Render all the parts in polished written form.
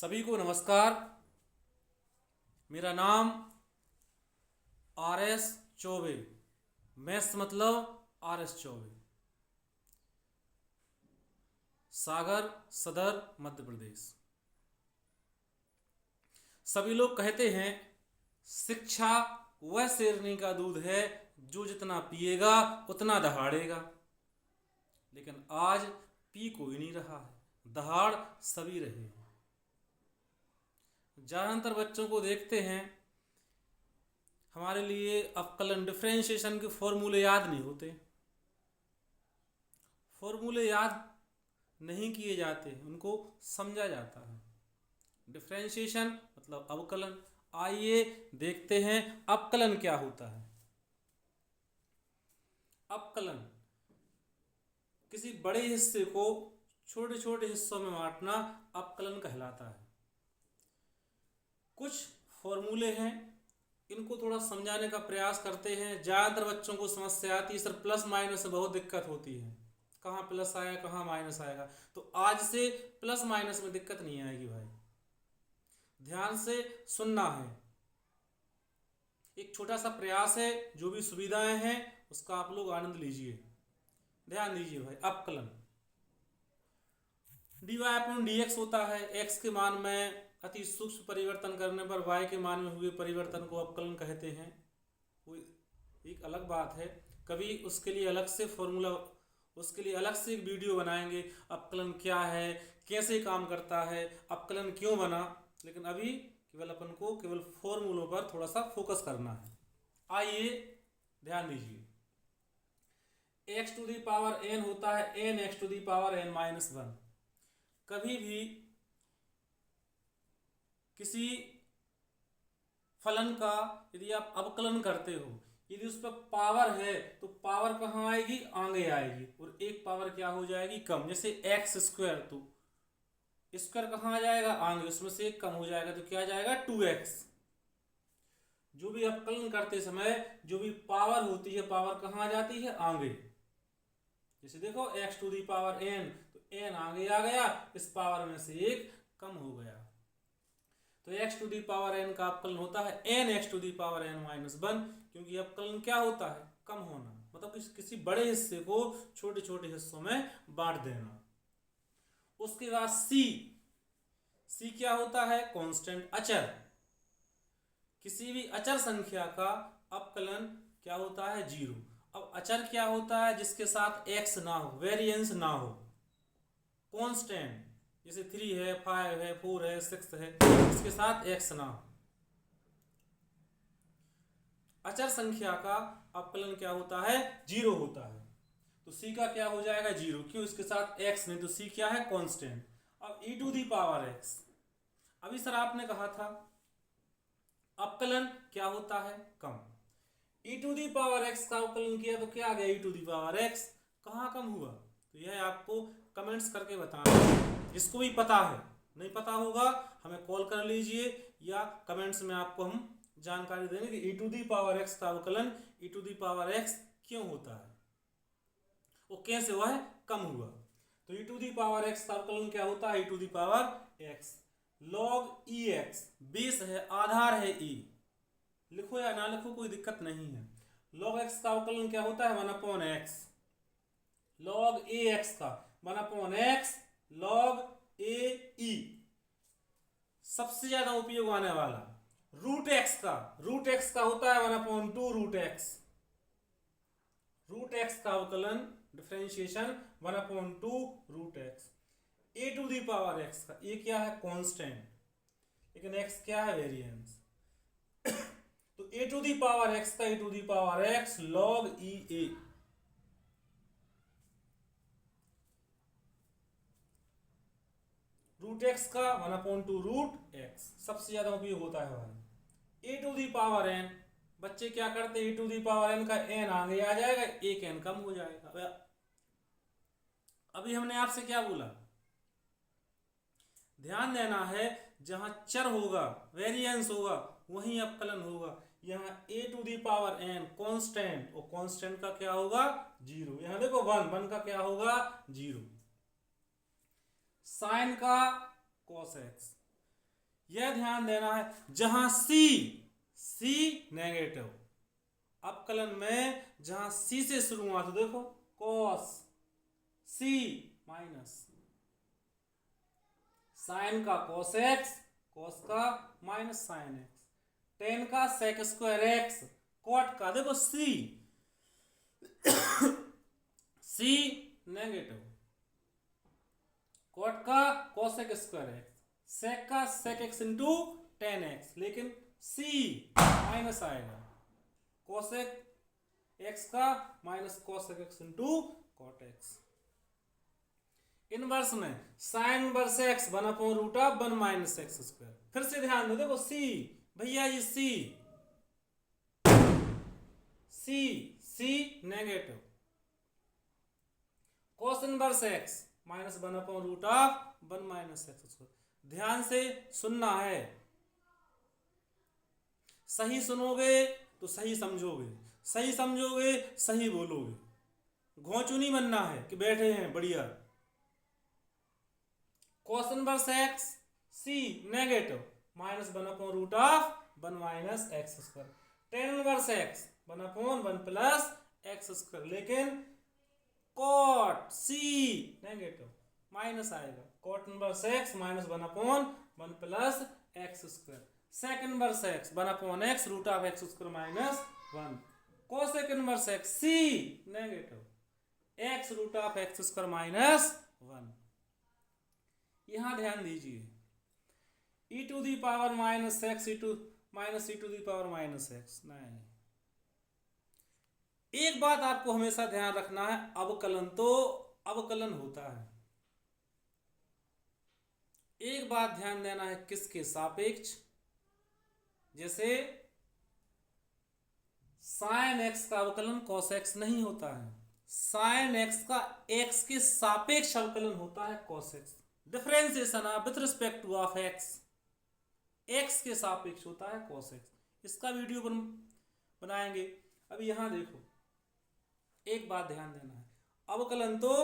सभी को नमस्कार। मेरा नाम RS चौबे, मैथ्स मतलब RS चौबे, सागर सदर मध्य प्रदेश। सभी लोग कहते हैं शिक्षा वह शेरनी का दूध है जो जितना पिएगा उतना दहाड़ेगा, लेकिन आज पी कोई नहीं रहा है, दहाड़ सभी रहे हैं। ज़्यादातर बच्चों को देखते हैं, हमारे लिए अवकलन डिफरेंशिएशन के फॉर्मूले याद नहीं होते, फॉर्मूले याद नहीं किए जाते, उनको समझा जाता है। डिफरेंशिएशन मतलब अवकलन। आइए देखते हैं अवकलन क्या होता है। अवकलन किसी बड़े हिस्से को छोटे छोटे हिस्सों में बांटना अवकलन कहलाता है। कुछ फॉर्मूले हैं, इनको थोड़ा समझाने का प्रयास करते हैं। ज़्यादातर बच्चों को समस्या आती है, सर प्लस माइनस में बहुत दिक्कत होती है, कहाँ प्लस आएगा कहाँ माइनस आएगा। तो आज से प्लस माइनस में दिक्कत नहीं आएगी भाई, ध्यान से सुनना है। एक छोटा सा प्रयास है, जो भी सुविधाएं हैं उसका आप लोग आनंद लीजिए, ध्यान दीजिए भाई। अवकलन dy/dx होता है। x के मान में अति सूक्ष्म परिवर्तन करने पर y के मान में हुए परिवर्तन को अवकलन कहते हैं। वो एक अलग बात है, कभी उसके लिए अलग से फॉर्मूला, उसके लिए अलग से एक वीडियो बनाएंगे, अवकलन क्या है, कैसे काम करता है, अवकलन क्यों बना। लेकिन अभी केवल अपन को केवल फॉर्मूलों पर थोड़ा सा फोकस करना है। आइए ध्यान दीजिए, x⁴n होता है n(x⁴n-1)। कभी भी किसी फलन का यदि आप अवकलन करते हो, यदि उस पर पावर है तो पावर कहाँ आएगी, आगे आएगी, और एक पावर क्या हो जाएगी, कम। जैसे x², तो स्क्वायर कहाँ आ जाएगा, आगे, उसमें से एक कम हो जाएगा तो क्या जाएगा, 2x। जो भी अवकलन करते समय जो भी पावर होती है, पावर कहाँ आ जाती है, आगे। जैसे देखो x⁴n, तो n आगे आ गया, इस पावर में से एक कम हो गया, तो x⁴n का अवकलन होता है n(x⁴n-1), क्योंकि अवकलन क्या होता है, कम होना, मतलब किसी बड़े हिस्से को छोटे छोटे हिस्सों में बांट देना। उसके बाद c क्या होता है, कांस्टेंट, अचर। किसी भी अचर संख्या का अवकलन क्या होता है, 0। अब अचर क्या होता है, जिसके साथ x ना हो, वेरिएंस ना हो। कांस्टेंट जैसे 3 है, 5 है, 4 है, 6 है, इसके साथ x ना हो। अचर संख्या का अवकलन क्या होता है, 0 होता है। तो c का क्या हो जाएगा, 0, क्यों, इसके साथ x नहीं, तो c क्या है, कांस्टेंट। अब e⁴x, अभी सर आपने कहा था अवकलन क्या होता है, कम। e⁴x का अवकलन किया तो क्या आ गया, e⁴x, कहाँ कम हुआ, तो यह आपको कमेंट्स करके बताना है। जिसको भी पता है, नहीं पता होगा हमें कॉल कर लीजिए, या कमेंट्स में आपको हम जानकारी देंगे कि e⁴x का अवकलन e⁴x क्यों होता है, वो कैसे हुआ है, कम हुआ। तो e⁴x का अवकलन क्या होता है, e⁴x log ex, बेस है, आधार है e, लिखो या ना लिखो कोई दिक्कत नहीं है। log x का अवकलन क्या होता है, 1/x, log ax का 1/x log ae, सबसे ज्यादा उपयोग आने वाला। रूट x का होता है 1/2√x, रूट x का अवकलन डिफरेंशिएशन 1/2√x। e⁴x का, ये क्या है, कांस्टेंट, लेकिन x क्या है, वेरिएंस। तो e⁴x का e⁴x log ea, root x का 1/2√x, सबसे ज्यादा उपयोग होता है भाई। e⁴n, बच्चे क्या करते हैं, e⁴n का n आगे आ जाएगा, एक n कम हो जाएगा। अभी हमने आपसे क्या बोला, ध्यान देना है, जहां चर होगा, वेरिएंस होगा, वहीं अवकलन होगा। यहाँ e⁴n कांस्टेंट, और कांस्टेंट का क्या होगा, 0। यहाँ देखो 1 का क्या होगा, 0। साइन का cos x, यह ध्यान देना है, जहां सी नेगेटिव, अपकलन में जहां सी से शुरू हुआ तो देखो कॉस सी माइनस साइन का कॉस एक्स, कॉस का माइनस साइन एक्स, टेन का सेक स्क्वायर एक्स, कॉट का देखो सी सी नेगेटिव, कॉट का कोसेक स्क्वायर एक्स, सेक का sec x into tan x, लेकिन सी माइनस आएगा, कोसेक एक्स का minus cosec x into cot x. Inverse में sine inverse x 1/√1 minus x square. फिर से ध्यान दो, देखो सी भैया ये सी negative, cos inverse x minus 1/√1 minus x square. ध्यान से सुनना है, सही सुनोगे तो सही समझोगे, सही समझोगे सही बोलोगे, घोंचू नहीं बनना है कि बैठे हैं बढ़िया। कॉस इनवर्स एक्स सी negative minus 1/√1 minus x square, tan inverse x 1/1 plus x square, लेकिन कॉट सी नेगेटिव माइनस आएगा, cot inverse x minus 1/1 plus x square, sec inverse x 1/x √x square minus 1, cosec inverse x सी negative x √x square minus 1। यहां ध्यान दीजिए, e to the power minus x e to the power minus x नहीं। एक बात आपको हमेशा ध्यान रखना है, अवकलन तो अवकलन होता है। एक बात ध्यान देना है, किसके सापेक्ष, जैसे साइन एक्स का अवकलन कॉस एक्स नहीं होता है, साइन एक्स का एक्स के सापेक्ष अवकलन होता है cos x. Differentiation with respect two of x, x के सापेक्ष होता है कॉस एक्स। इसका वीडियो बनाएंगे। अभी यहां देखो, एक बात ध्यान देना है, अवकलन तो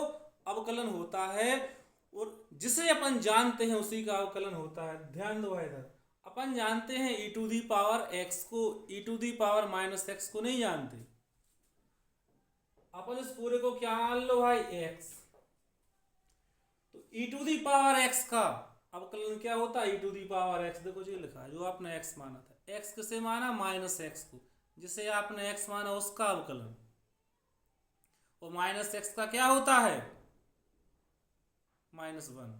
अवकलन होता है और जिसे अपन जानते हैं उसी का अवकलन होता है। ध्यान दो इधर, अपन जानते हैं e to the power x को, e to the power minus x को नहीं जानते। अपन इस पूरे को क्या मान लो भाई, एक्स। तो e to the power x का अवकलन क्या होता है, e to the power x. देखो जी लिखा है, जो आपने x माना था, x किसे माना, माइनस एक्स को, जिसे आपने x माना उसका अवकलन, और माइनस एक्स का क्या होता है, -1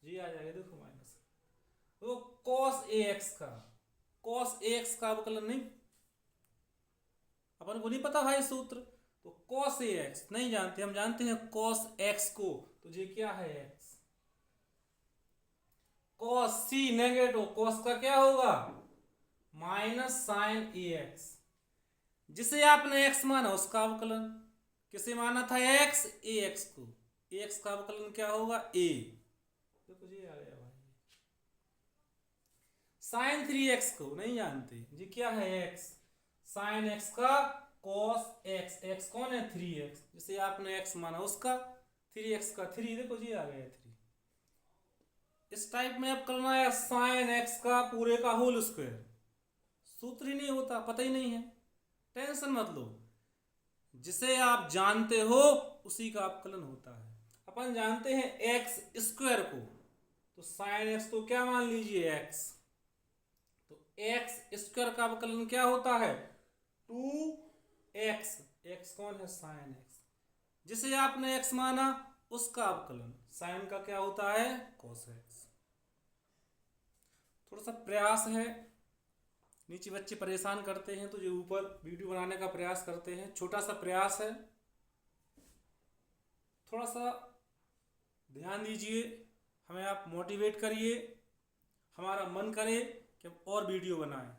जी आ जाएगा। देखो माइनस, तो cos ax का, cos ax का अवकलन नहीं, अपन को नहीं पता भाई सूत्र, तो cos ax नहीं जानते, हम जानते हैं cos x को, तो ये क्या है x, cos c negative, cos का क्या होगा माइनस साइन ax, जिसे आपने x माना उसका अवकलन, किसे माना था x, ax को, ax का अवकलन क्या होगा a। देखो जी आ गया भाई। साइन 3x को नहीं जानते, जी क्या है x, साइन x का cos x, x कौन है 3x, जिसे आपने x माना उसका, 3x का 3, देखो जी आ गया 3। इस टाइप में अब करना है साइन x का पूरे का होल स्क्वायर, सूत्र ही नहीं होता, पता ही नहीं है, टेंशन मत लो, जिसे आप जानते हो उसी का अवकलन होता है। अपन जानते हैं एक्स स्क्वायर को, तो साइन एक्स को क्या मान लीजिए x, तो एक्स स्क्वायर का अवकलन क्या होता है 2x, x कौन है साइन एक्स, जिसे आपने x माना उसका अवकलन, साइन का क्या होता है cos x। थोड़ा सा प्रयास है, नीचे बच्चे परेशान करते हैं तो जो ऊपर वीडियो बनाने का प्रयास करते हैं, छोटा सा प्रयास है, थोड़ा सा ध्यान दीजिए, हमें आप मोटिवेट करिए, हमारा मन करे कि हम और वीडियो बनाएं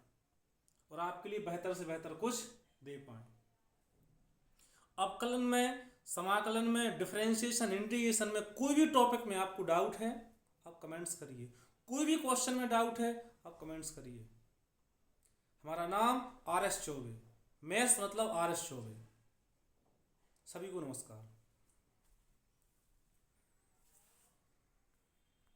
और आपके लिए बेहतर से बेहतर कुछ दे पाएं। अवकलन में, समाकलन में, डिफरेंशिएशन, इंटीग्रेशन में कोई भी टॉपिक में आपको डाउट है आप कमेंट्स करिए, कोई भी क्वेश्चन में डाउट है आप कमेंट्स करिए। हमारा नाम RS चौबे, मैथ्स मतलब RS चौबे। सभी को नमस्कार।